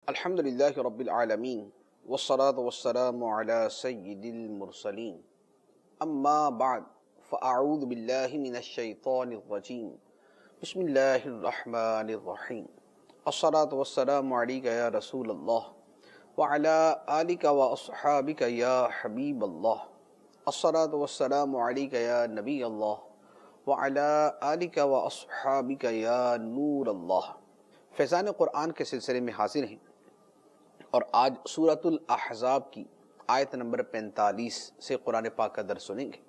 الحمد للہ رب العالمین والصلاة والسلام علی سید المرسلین اما بعد فاعوذ باللہ من الشیطان الرجیم بسم اللہ الرحمن الرحیم الصلاة والسلام علیک یا رسول اللہ وعلی آلک واصحابک یا حبیب اللہ الصلاة والسلام علیک یا نبی اللہ وعلی آلک واصحابک یا نور اللہ۔ فیضان قرآن کے سلسلے میں حاضر ہیں اور آج سورۃ الاحزاب کی آیت نمبر 45 سے قرآن پاک کا درس سنیں گے۔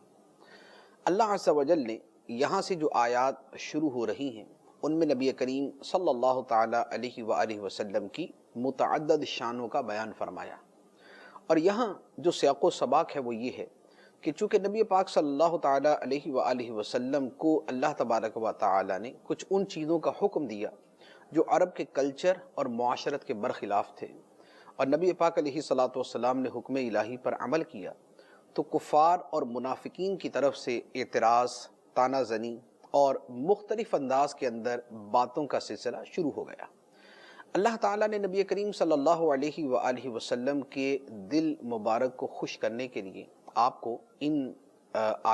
اللہ عز و جل نے یہاں سے جو آیات شروع ہو رہی ہیں ان میں نبی کریم صلی اللہ تعالیٰ علیہ وآلہ وسلم کی متعدد شانوں کا بیان فرمایا، اور یہاں جو سیاق و سباق ہے وہ یہ ہے کہ چونکہ نبی پاک صلی اللہ تعالیٰ علیہ وآلہ وسلم کو اللہ تبارک و تعالیٰ نے کچھ ان چیزوں کا حکم دیا جو عرب کے کلچر اور معاشرت کے برخلاف تھے، اور نبی پاک علیہ صلاۃ والسلام نے حکم الہی پر عمل کیا، تو کفار اور منافقین کی طرف سے اعتراض، طعنہ زنی اور مختلف انداز کے اندر باتوں کا سلسلہ شروع ہو گیا۔ اللہ تعالیٰ نے نبی کریم صلی اللہ علیہ وآلہ وسلم کے دل مبارک کو خوش کرنے کے لیے آپ کو ان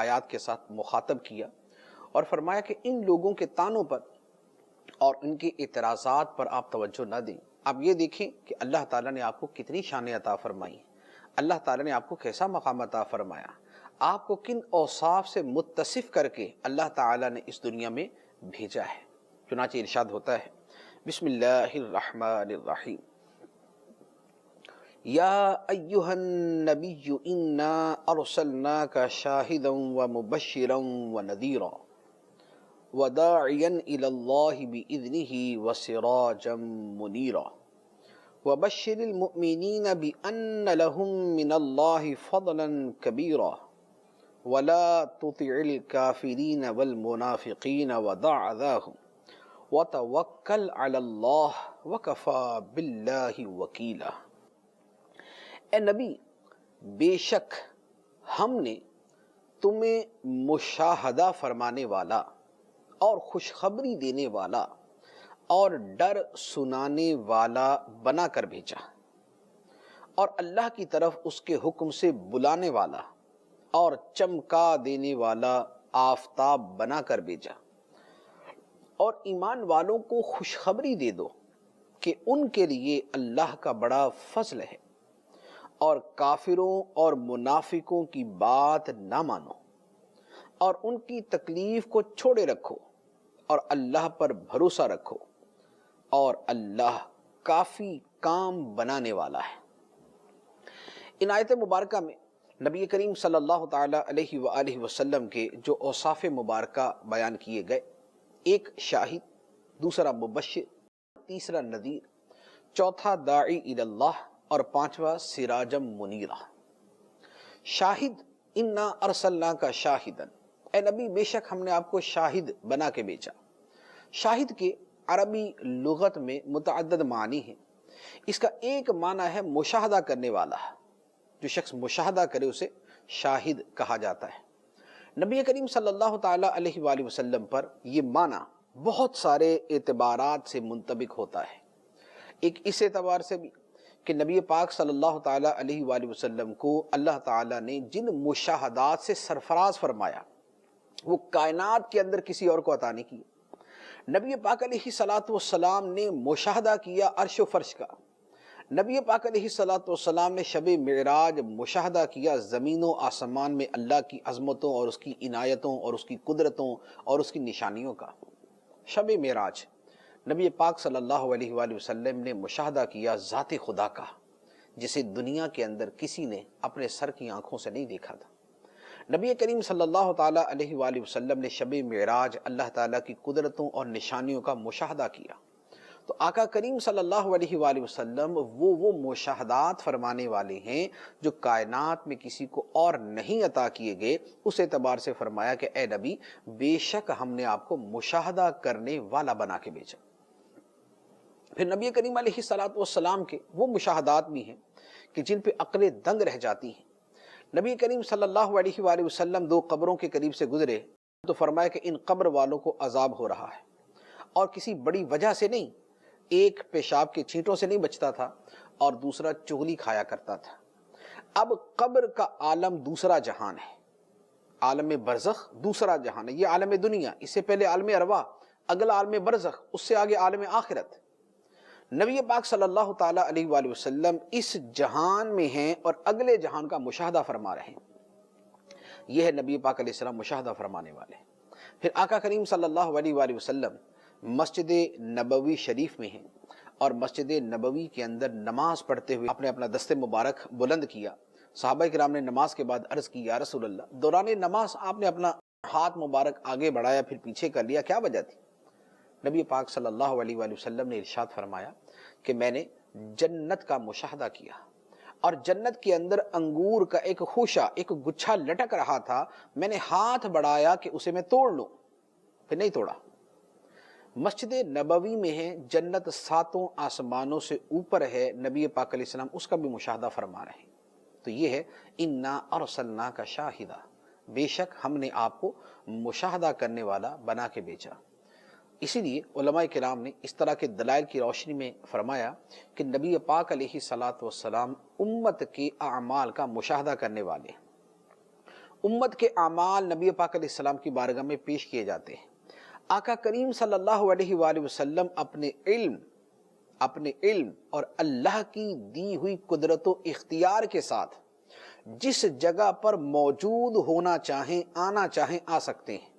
آیات کے ساتھ مخاطب کیا اور فرمایا کہ ان لوگوں کے طعنوں پر اور ان کے اعتراضات پر آپ توجہ نہ دیں۔ آپ یہ دیکھیں کہ اللہ تعالیٰ نے آپ کو کتنی شانیں عطا فرمائی، اللہ تعالیٰ نے آپ کو کیسا مقام عطا فرمایا، آپ کو کن اوصاف سے متصف کر کے اللہ تعالیٰ نے اس دنیا میں بھیجا ہے۔ چنانچہ ارشاد ہوتا ہے بسم اللہ الرحمن الرحیم یا ایہا النبی انا ارسلناک شاہدا ومبشرا ونذیرا وداعیا الی اللہ بإذنہ وسراجا منیرا وبشر المؤمنین بأن لهم من اللہ فضلا کبیرا ولا تطع الکافرین والمنافقین ودع اذاہم وتوکل علی اللہ وکفی باللہ وکیلا۔ اے نبی، بے شک ہم نے تمہیں مشاہدہ فرمانے والا اور خوشخبری دینے والا اور ڈر سنانے والا بنا کر بھیجا، اور اللہ کی طرف اس کے حکم سے بلانے والا اور چمکا دینے والا آفتاب بنا کر بھیجا، اور ایمان والوں کو خوشخبری دے دو کہ ان کے لیے اللہ کا بڑا فضل ہے، اور کافروں اور منافقوں کی بات نہ مانو اور ان کی تکلیف کو چھوڑے رکھو اور اللہ پر بھروسہ رکھو، اور اللہ کافی کام بنانے والا ہے۔ ان آیت مبارکہ میں نبی کریم صلی اللہ تعالیٰ علیہ وآلہ وسلم کے جو اوصاف مبارکہ بیان کیے گئے، ایک شاہد، دوسرا مبشر، تیسرا نذیر، چوتھا داعی الی اللہ اور پانچواں سراجم منیرا۔ شاہد، انا ارسلناک شاہدا، اے نبی بے شک ہم نے آپ کو شاہد بنا کے بھیجا۔ شاہد کے عربی لغت میں متعدد معنی ہیں۔ اس کا ایک معنی ہے مشاہدہ کرنے والا، جو شخص مشاہدہ کرے اسے شاہد کہا جاتا ہے۔ نبی کریم صلی اللہ تعالیٰ علیہ وآلہ وسلم پر یہ معنی بہت سارے اعتبارات سے منطبق ہوتا ہے۔ ایک اس اعتبار سے بھی کہ نبی پاک صلی اللہ تعالیٰ علیہ وآلہ وسلم کو اللہ تعالیٰ نے جن مشاہدات سے سرفراز فرمایا وہ کائنات کے اندر کسی اور کو عطا نہیں کی۔ نبی پاک علیہ صلاۃ والسلام نے مشاہدہ کیا عرش و فرش کا، نبی پاک علیہ صلاۃ والسلام نے شب معراج مشاہدہ کیا زمین و آسمان میں اللہ کی عظمتوں اور اس کی عنایتوں اور اس کی قدرتوں اور اس کی نشانیوں کا۔ شب معراج نبی پاک صلی اللہ علیہ وآلہ وسلم نے مشاہدہ کیا ذات خدا کا، جسے دنیا کے اندر کسی نے اپنے سر کی آنکھوں سے نہیں دیکھا تھا۔ نبی کریم صلی اللہ تعالیٰ علیہ وآلہ وسلم نے شب معراج اللہ تعالیٰ کی قدرتوں اور نشانیوں کا مشاہدہ کیا، تو آقا کریم صلی اللہ علیہ وآلہ وسلم وہ مشاہدات فرمانے والے ہیں جو کائنات میں کسی کو اور نہیں عطا کیے گئے۔ اس اعتبار سے فرمایا کہ اے نبی بے شک ہم نے آپ کو مشاہدہ کرنے والا بنا کے بھیجا۔ پھر نبی کریم علیہ الصلوۃ والسلام کے وہ مشاہدات بھی ہیں کہ جن پہ عقلیں دنگ رہ جاتی ہیں۔ نبی کریم صلی اللہ علیہ وآلہ وسلم دو قبروں کے قریب سے گزرے تو فرمایا کہ ان قبر والوں کو عذاب ہو رہا ہے، اور کسی بڑی وجہ سے نہیں، ایک پیشاب کے چھینٹوں سے نہیں بچتا تھا اور دوسرا چغلی کھایا کرتا تھا۔ اب قبر کا عالم دوسرا جہان ہے، عالم برزخ دوسرا جہان ہے، یہ عالم دنیا، اس سے پہلے عالم ارواح، اگلا عالم برزخ، اس سے آگے عالم آخرت۔ نبی پاک صلی اللہ تعالیٰ علیہ وآلہ وسلم اس جہان میں ہیں اور اگلے جہان کا مشاہدہ فرما رہے ہیں۔ یہ ہے نبی پاک علیہ السلام مشاہدہ فرمانے والے۔ پھر آقا کریم صلی اللہ علیہ وآلہ وسلم مسجد نبوی شریف میں ہیں اور مسجد نبوی کے اندر نماز پڑھتے ہوئے آپ نے اپنا دست مبارک بلند کیا۔ صحابہ کرام نے نماز کے بعد عرض کی یا رسول اللہ، دوران نماز آپ نے اپنا ہاتھ مبارک آگے بڑھایا پھر پیچھے کر لیا، کیا وجہ تھی؟ نبی پاک صلی اللہ علیہ وآلہ وسلم نے ارشاد فرمایا کہ میں نے جنت کا مشاہدہ کیا اور جنت کے اندر انگور کا ایک خوشہ، ایک گچھا لٹک رہا تھا، میں نے ہاتھ بڑھایا کہ اسے میں توڑ لوں، پھر نہیں توڑا۔ مسجد نبوی میں ہے، جنت ساتوں آسمانوں سے اوپر ہے، نبی پاک علیہ السلام اس کا بھی مشاہدہ فرما رہے ہیں۔ تو یہ ہے انا ارسلناک شاہدا، بے شک ہم نے آپ کو مشاہدہ کرنے والا بنا کے بھیجا۔ اسی لیے علماء کرام نے اس طرح کے دلائل کی روشنی میں فرمایا کہ نبی پاک علیہ الصلاۃ والسلام امت کے اعمال کا مشاہدہ کرنے والے ہیں۔ امت کے اعمال نبی پاک علیہ السلام کی بارگاہ میں پیش کیے جاتے ہیں۔ آقا کریم صلی اللہ علیہ وآلہ وسلم اپنے علم اور اللہ کی دی ہوئی قدرت و اختیار کے ساتھ جس جگہ پر موجود ہونا چاہیں، آنا چاہیں، آ سکتے ہیں۔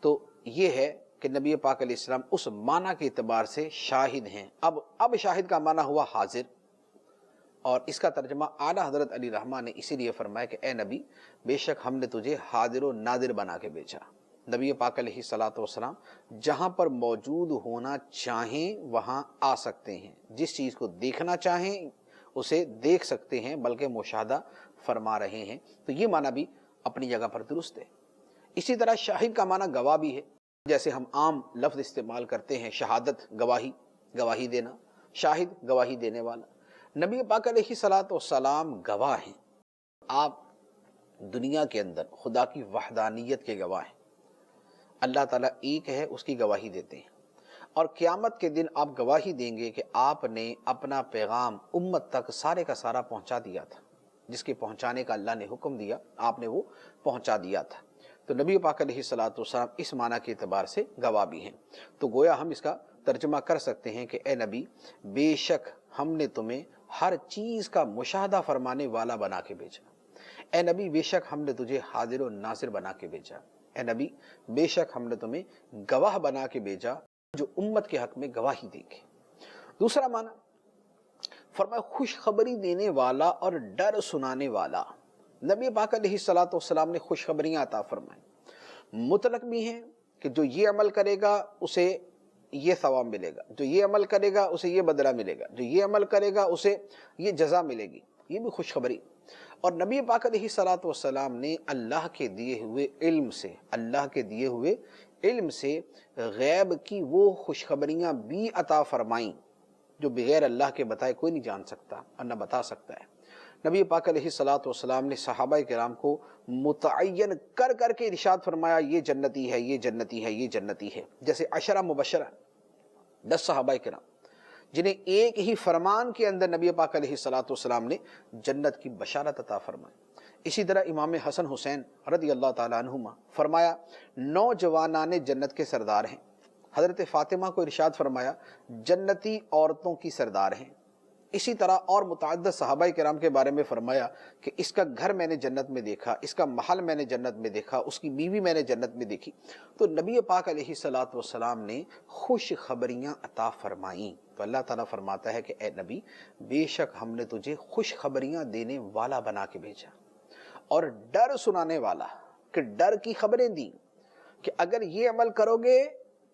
تو یہ ہے کہ نبی پاک علیہ السلام اس معنی کے اعتبار سے شاہد ہیں۔ اب شاہد کا معنی ہوا حاضر، اور اس کا ترجمہ اعلیٰ حضرت علی رحمہ نے اسی لیے فرمایا کہ اے نبی، بے شک ہم نے تجھے حاضر و ناظر بنا کے بھیجا۔ نبی پاک علیہ الصلاۃ والسلام جہاں پر موجود ہونا چاہیں وہاں آ سکتے ہیں، جس چیز کو دیکھنا چاہیں اسے دیکھ سکتے ہیں، بلکہ مشاہدہ فرما رہے ہیں۔ تو یہ معنی بھی اپنی جگہ پر درست ہے۔ اسی طرح شاہد کا معنی گواہ بھی ہے، جیسے ہم عام لفظ استعمال کرتے ہیں شہادت، گواہی دینا، شاہد گواہی دینے والا۔ نبی پاک علیہ الصلاۃ والسلام گواہ ہیں، آپ دنیا کے اندر خدا کی وحدانیت کے گواہ ہیں، اللہ تعالیٰ ایک ہے اس کی گواہی دیتے ہیں، اور قیامت کے دن آپ گواہی دیں گے کہ آپ نے اپنا پیغام امت تک سارے کا سارا پہنچا دیا تھا، جس کے پہنچانے کا اللہ نے حکم دیا آپ نے وہ پہنچا دیا تھا۔ تو نبی پاک علیہ الصلاۃ والسلام اس معنی کے اعتبار سے گواہ بھی ہیں۔ تو گویا ہم اس کا ترجمہ کر سکتے ہیں کہ اے نبی، بے شک ہم نے تمہیں ہر چیز کا مشاہدہ فرمانے والا بنا کے بھیجا۔ اے نبی، بے شک ہم نے تجھے حاضر و ناظر بنا کے بھیجا۔ اے نبی، بے شک ہم نے تمہیں گواہ بنا کے بھیجا جو امت کے حق میں گواہی دے گے۔ دوسرا معنی فرمایا خوشخبری دینے والا اور ڈر سنانے والا۔ نبی پاک علیہ الصلاۃ والسلام نے خوشخبریاں عطا فرمائیں، مطلق بھی ہیں کہ جو یہ عمل کرے گا اسے یہ ثواب ملے گا، جو یہ عمل کرے گا اسے یہ بدلہ ملے گا، جو یہ عمل کرے گا اسے یہ جزا ملے گی، یہ بھی خوشخبری۔ اور نبی پاک علیہ الصلاۃ والسلام نے اللہ کے دیے ہوئے علم سے غیب کی وہ خوشخبریاں بھی عطا فرمائیں جو بغیر اللہ کے بتائے کوئی نہیں جان سکتا اور نہ بتا سکتا ہے۔ نبی پاک علیہ الصلاۃ والسلام نے صحابہ کرام کو متعین کر کر کے ارشاد فرمایا یہ جنتی ہے، یہ جنتی ہے، یہ جنتی ہے۔ جیسے عشرہ مبشرہ 10 صحابہ کرام جنہیں ایک ہی فرمان کے اندر نبی پاک علیہ الصلاۃ والسلام نے جنت کی بشارت عطا فرمائی۔ اسی طرح امام حسن حسین رضی اللہ تعالیٰ عنہما فرمایا 9 جوانان جنت کے سردار ہیں۔ حضرت فاطمہ کو ارشاد فرمایا جنتی عورتوں کی سردار ہیں۔ اسی طرح اور متعدد صحابہ کرام کے بارے میں فرمایا کہ اس کا گھر میں نے جنت میں دیکھا، اس کا محل میں نے جنت میں دیکھا، اس کی بیوی میں نے جنت میں دیکھی۔ تو نبی پاک علیہ الصلاۃ والسلام نے خوش خبریاں عطا فرمائیں۔ تو اللہ تعالیٰ فرماتا ہے کہ اے نبی، بے شک ہم نے تجھے خوش خبریاں دینے والا بنا کے بھیجا اور ڈر سنانے والا، کہ ڈر کی خبریں دیں کہ اگر یہ عمل کرو گے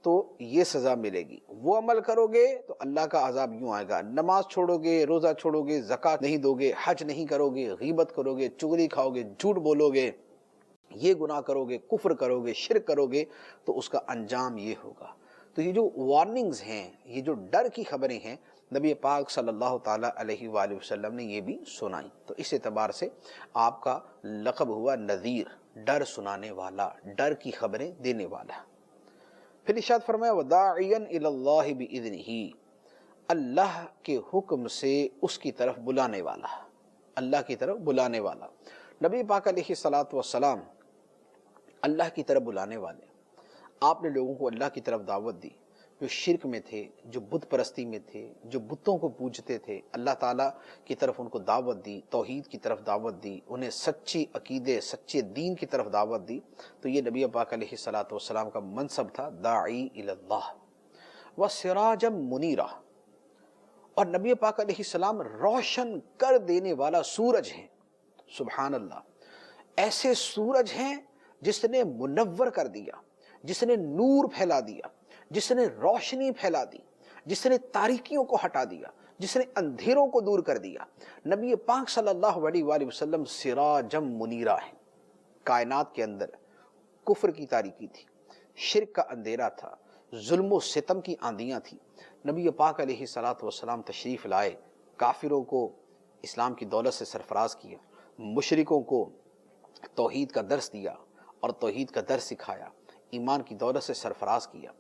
تو یہ سزا ملے گی، وہ عمل کرو گے تو اللہ کا عذاب یوں آئے گا، نماز چھوڑو گے، روزہ چھوڑو گے، زکوٰۃ نہیں دو گے، حج نہیں کرو گے، غیبت کرو گے، چغلی کھاؤ گے، جھوٹ بولو گے، یہ گناہ کرو گے، کفر کرو گے، شرک کرو گے تو اس کا انجام یہ ہوگا۔ تو یہ جو وارننگز ہیں، یہ جو ڈر کی خبریں ہیں، نبی پاک صلی اللہ تعالیٰ علیہ وآلہ وسلم نے یہ بھی سنائی۔ تو اس اعتبار سے آپ کا لقب ہوا نذیر، ڈر سنانے والا، ڈر کی خبریں دینے والا۔ پھر ارشاد فرمایا وداعیا الی اللہ باذنہ، اللہ کے حکم سے اس کی طرف بلانے والا، اللہ کی طرف بلانے والا۔ نبی پاک علیہ الصلاۃ والسلام اللہ کی طرف بلانے والے۔ آپ نے لوگوں کو اللہ کی طرف دعوت دی، جو شرک میں تھے، جو بت پرستی میں تھے، جو بتوں کو پوجتے تھے، اللہ تعالیٰ کی طرف ان کو دعوت دی، توحید کی طرف دعوت دی، انہیں سچی عقیدے، سچے دین کی طرف دعوت دی۔ تو یہ نبی پاک علیہ الصلاۃ والسلام کا منصب تھا، داعی الی اللہ وسراجا منیرا۔ اور نبی پاک علیہ السلام روشن کر دینے والا سورج ہیں۔ سبحان اللہ، ایسے سورج ہیں جس نے منور کر دیا، جس نے نور پھیلا دیا، جس نے روشنی پھیلا دی، جس نے تاریکیوں کو ہٹا دیا، جس نے اندھیروں کو دور کر دیا۔ نبی پاک صلی اللہ علیہ وآلہ وسلم سراجم منیرہ ہیں۔ کائنات کے اندر کفر کی تاریکی تھی، شرک کا اندھیرا تھا، ظلم و ستم کی آندیاں تھیں۔ نبی پاک علیہ الصلاۃ والسلام تشریف لائے، کافروں کو اسلام کی دولت سے سرفراز کیا، مشرکوں کو توحید کا درس دیا اور توحید کا درس سکھایا، ایمان کی دولت سے سرفراز کیا،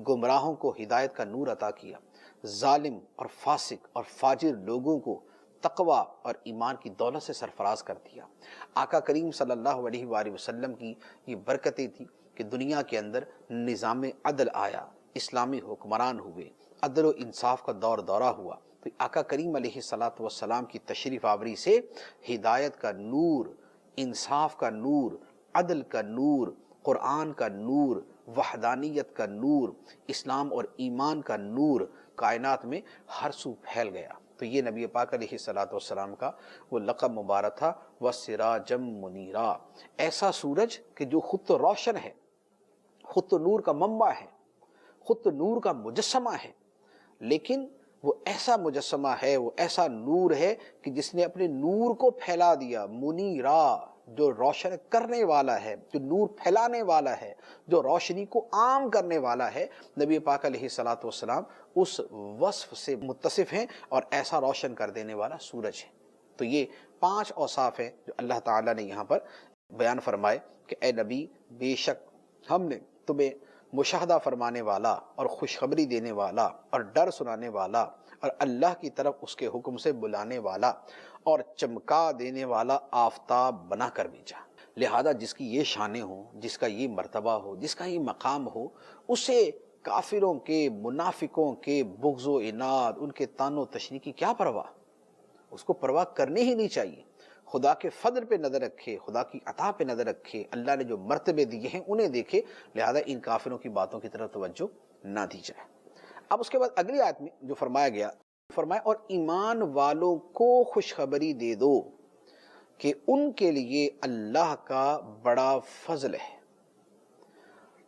گمراہوں کو ہدایت کا نور عطا کیا، ظالم اور فاسق اور فاجر لوگوں کو تقوی اور ایمان کی دولت سے سرفراز کر دیا۔ آقا کریم صلی اللہ علیہ وآلہ وسلم کی یہ برکتیں تھیں کہ دنیا کے اندر نظام عدل آیا، اسلامی حکمران ہوئے، عدل و انصاف کا دور دورہ ہوا۔ تو آقا کریم علیہ الصلاۃ والسلام کی تشریف آوری سے ہدایت کا نور، انصاف کا نور، عدل کا نور، قرآن کا نور، وحدانیت کا نور، اسلام اور ایمان کا نور کائنات میں ہر سو پھیل گیا۔ تو یہ نبی پاک علیہ الصلاۃ والسلام کا وہ لقب مبارک تھا، وَسِرَاجًا مُنِيرًا، ایسا سورج کہ جو خود تو روشن ہے، خود تو نور کا منبع ہے، خود تو نور کا مجسمہ ہے، لیکن وہ ایسا مجسمہ ہے، وہ ایسا نور ہے کہ جس نے اپنے نور کو پھیلا دیا۔ منیرا، جو روشن کرنے والا ہے، جو نور پھیلانے والا ہے، جو روشنی کو عام کرنے والا ہے۔ نبی پاک علیہ الصلاۃ والسلام اس وصف سے متصف ہیں اور ایسا روشن کر دینے والا سورج ہے۔ تو یہ 5 اوصاف ہیں جو اللہ تعالیٰ نے یہاں پر بیان فرمائے کہ اے نبی، بے شک ہم نے تمہیں مشاہدہ فرمانے والا اور خوشخبری دینے والا اور ڈر سنانے والا اور اللہ کی طرف اس کے حکم سے بلانے والا اور چمکا دینے والا آفتاب بنا کر بھیجا۔ لہذا جس کی یہ شانیں ہوں، جس کا یہ مرتبہ ہو، جس کا یہ مقام ہو، اسے کافروں کے، منافقوں کے بغض و عناد، ان کے طعن و تشنیع کی کیا پرواہ؟ اس کو پرواہ کرنی ہی نہیں چاہیے۔ خدا کے فضل پہ نظر رکھے، خدا کی عطا پہ نظر رکھے، اللہ نے جو مرتبے دیے ہیں انہیں دیکھے، لہذا ان کافروں کی باتوں کی طرف توجہ نہ دی جائے۔ اب اس کے بعد اگلی آیت میں جو فرمایا گیا، فرمایا اور ایمان والوں کو خوشخبری دے دو کہ ان کے لیے اللہ کا بڑا فضل ہے۔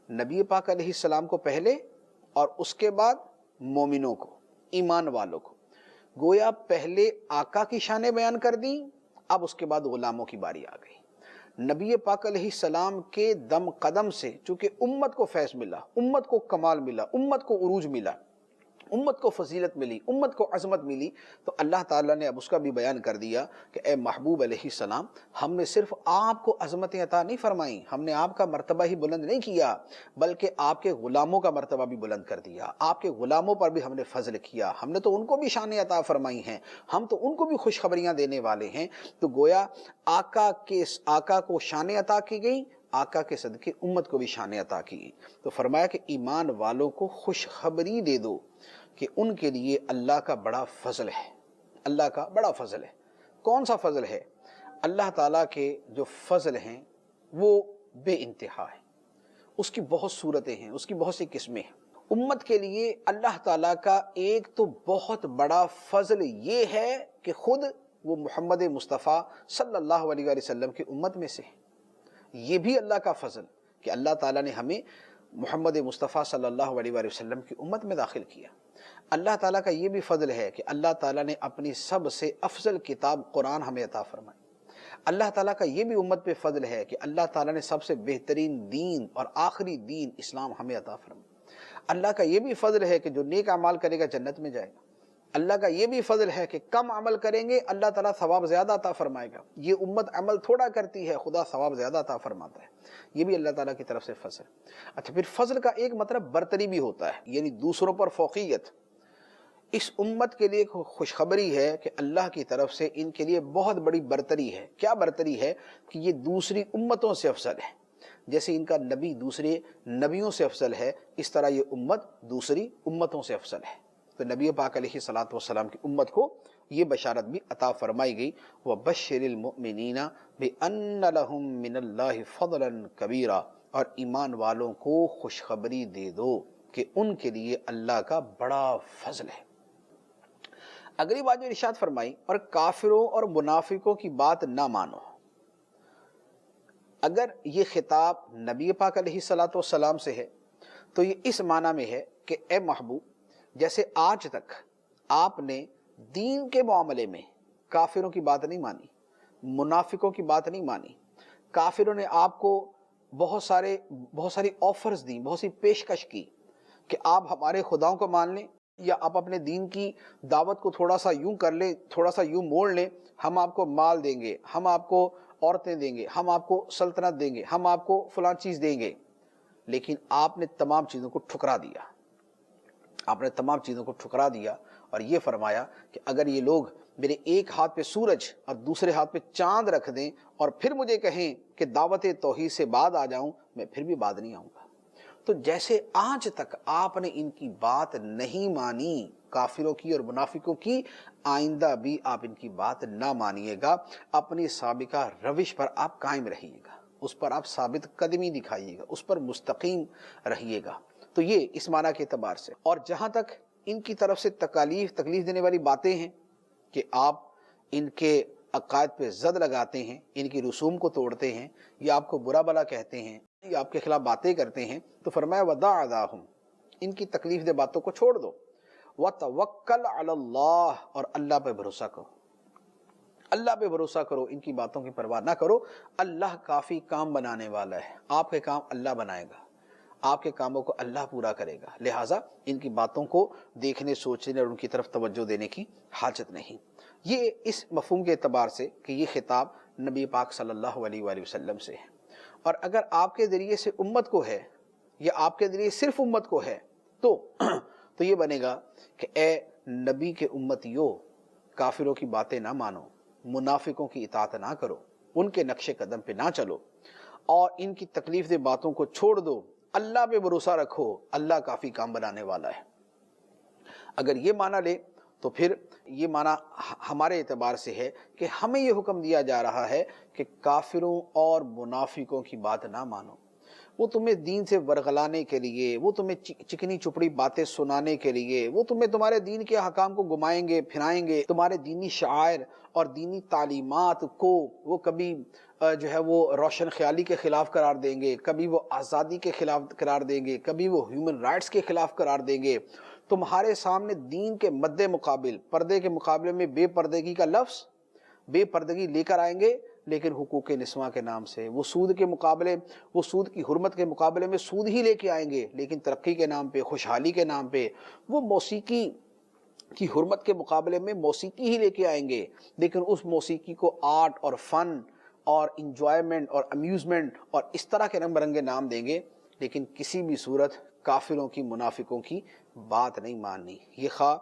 نبی پاک علیہ السلام کو پہلے اور اس کے بعد مومنوں کو، ایمان والوں کو، گویا پہلے آقا کی شانیں بیان کر دیں، اب اس کے بعد غلاموں کی باری آ گئی۔ نبی پاک علیہ السلام کے دم قدم سے چونکہ امت کو فیض ملا، امت کو کمال ملا، امت کو عروج ملا، امت کو فضیلت ملی، امت کو عظمت ملی، تو اللہ تعالیٰ نے اب اس کا بھی بیان کر دیا کہ اے محبوب علیہ السلام، ہم نے صرف آپ کو عظمتیں عطا نہیں فرمائیں، ہم نے آپ کا مرتبہ ہی بلند نہیں کیا، بلکہ آپ کے غلاموں کا مرتبہ بھی بلند کر دیا، آپ کے غلاموں پر بھی ہم نے فضل کیا، ہم نے تو ان کو بھی شانیں عطا فرمائی ہیں، ہم تو ان کو بھی خوشخبریاں دینے والے ہیں۔ تو گویا آقا کو شانیں عطا کی گئی، آقا کے صدقے امت کو بھی شانیں عطا کی گئی۔ تو فرمایا کہ ایمان والوں کو خوشخبری دے دو کہ ان کے لیے اللہ کا بڑا فضل ہے، اللہ کا بڑا فضل ہے۔ کون سا فضل ہے؟ اللہ تعالیٰ کے جو فضل ہیں وہ بے انتہا ہے، اس کی بہت صورتیں ہیں، اس کی بہت سی قسمیں ہیں۔ امت کے لیے اللہ تعالیٰ کا ایک تو بہت بڑا فضل یہ ہے کہ خود وہ محمد مصطفیٰ صلی اللہ علیہ وآلہ وسلم کی امت میں سے ہے۔ یہ بھی اللہ کا فضل کہ اللہ تعالیٰ نے ہمیں محمد مصطفیٰ صلی اللہ علیہ وآلہ وسلم کی امت میں داخل کیا۔ اللہ تعالیٰ کا یہ بھی فضل ہے کہ اللہ تعالیٰ نے اپنی سب سے افضل کتاب قرآن ہمیں عطا فرمائی۔ اللہ تعالیٰ کا یہ بھی امت پہ فضل ہے کہ اللہ تعالیٰ نے سب سے بہترین دین اور آخری دین اسلام ہمیں عطا فرمائی۔ اللہ کا یہ بھی فضل ہے کہ جو نیک اعمال کرے گا جنت میں جائے گا۔ اللہ کا یہ بھی فضل ہے کہ کم عمل کریں گے اللہ تعالیٰ ثواب زیادہ عطا فرمائے گا، یہ امت عمل تھوڑا کرتی ہے خدا ثواب زیادہ عطا فرماتا ہے، یہ بھی اللہ تعالیٰ کی طرف سے فضل۔ اچھا، پھر فضل کا ایک مطلب برتری بھی ہوتا ہے، یعنی دوسروں پر فوقیت۔ اس امت کے لیے خوشخبری ہے کہ اللہ کی طرف سے ان کے لیے بہت بڑی برتری ہے۔ کیا برتری ہے؟ کہ یہ دوسری امتوں سے افضل ہے، جیسے ان کا نبی دوسرے نبیوں سے افضل ہے، اس طرح یہ امت دوسری امتوں سے افضل ہے۔ تو نبی پاک علیہ الصلوۃ والسلام کی امت کو یہ بشارت بھی عطا فرمائی گئی، وَبَشِّرِ الْمُؤْمِنِينَ بِأَنَّ لَهُم مِّنَ اللَّهِ فَضْلًا كَبِيرًا، اور ایمان والوں کو خوشخبری دے دو کہ ان کے لیے اللہ کا بڑا فضل ہے۔ اگلی بات جو ارشاد فرمائی، اور کافروں اور منافقوں کی بات نہ مانو۔ اگر یہ خطاب نبی پاک علیہ الصلوۃ والسلام سے ہے تو یہ اس معنی میں ہے کہ اے محبوب، جیسے آج تک آپ نے دین کے معاملے میں کافروں کی بات نہیں مانی، منافقوں کی بات نہیں مانی، کافروں نے آپ کو بہت ساری آفرز دیں، بہت سی پیشکش کی کہ آپ ہمارے خداؤں کو مان لیں، یا آپ اپنے دین کی دعوت کو تھوڑا سا یوں کر لیں، تھوڑا سا یوں موڑ لیں، ہم آپ کو مال دیں گے، ہم آپ کو عورتیں دیں گے، ہم آپ کو سلطنت دیں گے، ہم آپ کو فلاں چیز دیں گے۔ لیکن آپ نے تمام چیزوں کو ٹھکرا دیا، آپ نے تمام چیزوں کو ٹھکرا دیا اور یہ فرمایا کہ اگر یہ لوگ میرے ایک ہاتھ پہ سورج اور دوسرے ہاتھ پہ چاند رکھ دیں اور پھر مجھے کہیں کہ دعوت توحید سے بعد آ جاؤں، میں پھر بھی بعد نہیں آؤں گا۔ تو جیسے آج تک آپ نے ان کی بات نہیں مانی کافروں کی اور منافقوں کی، آئندہ بھی آپ ان کی بات نہ مانیے گا، اپنی سابقہ روش پر آپ قائم رہیے گا، اس پر آپ ثابت قدمی دکھائیے گا، اس پر مستقیم رہیے گا۔ تو یہ اس معنی کے اعتبار سے۔ اور جہاں تک ان کی طرف سے تکلیف دینے والی باتیں ہیں کہ آپ ان کے عقائد پہ زد لگاتے ہیں، ان کی رسوم کو توڑتے ہیں، یا آپ کو برا بلا کہتے ہیں، یا آپ کے خلاف باتیں کرتے ہیں، تو فرمایا وَدَعْ أَذَاهُمْ، ان کی تکلیف دہ باتوں کو چھوڑ دو، وَتَوَكَّلْ عَلَى اللَّهِ، اور اللہ پہ بھروسہ کرو، اللہ پہ بھروسہ کرو، ان کی باتوں کی پرواہ نہ کرو، اللہ کافی کام بنانے والا ہے، آپ کے کام اللہ بنائے گا، آپ کے کاموں کو اللہ پورا کرے گا، لہٰذا ان کی باتوں کو دیکھنے، سوچنے اور ان کی طرف توجہ دینے کی حاجت نہیں۔ یہ اس مفہوم کے اعتبار سے کہ یہ خطاب نبی پاک صلی اللہ علیہ وآلہ وسلم سے ہے، اور اگر آپ کے ذریعے سے امت کو ہے یا آپ کے ذریعے صرف امت کو ہے تو یہ بنے گا کہ اے نبی کے امتیو، کافروں کی باتیں نہ مانو، منافقوں کی اطاعت نہ کرو، ان کے نقش قدم پہ نہ چلو، اور ان کی تکلیف دہ باتوں کو چھوڑ دو، اللہ پہ بھروسہ رکھو، اللہ کافی کام بنانے والا ہے۔ اگر یہ معنی لے تو پھر یہ معنی ہمارے اعتبار سے ہے کہ ہمیں یہ حکم دیا جا رہا ہے کہ کافروں اور منافقوں کی بات نہ مانو، وہ تمہیں دین سے ورغلانے کے لیے، وہ تمہیں چکنی چپڑی باتیں سنانے کے لیے، وہ تمہارے دین کے احکام کو گھمائیں گے پھرائیں گے، تمہارے دینی شعائر اور دینی تعلیمات کو وہ کبھی جو ہے وہ روشن خیالی کے خلاف قرار دیں گے، کبھی وہ آزادی کے خلاف قرار دیں گے، کبھی وہ ہیومن رائٹس کے خلاف قرار دیں گے۔ تمہارے سامنے دین کے مد مقابل، پردے کے مقابلے میں بے پردگی کا لفظ، بے پردگی لے کر آئیں گے، لیکن حقوق نسواں کے نام سے، وہ سود کی حرمت کے مقابلے میں سود ہی لے کے آئیں گے، لیکن ترقی کے نام پہ، خوشحالی کے نام پہ، وہ موسیقی کی حرمت کے مقابلے میں موسیقی ہی لے کے آئیں گے، لیکن اس موسیقی کو آرٹ اور فن اور انجوائمنٹ اور امیوزمنٹ اور اس طرح کے رنگ برنگے نام دیں گے، لیکن کسی بھی صورت کافروں کی، منافقوں کی بات نہیں ماننی۔ یہ خواہ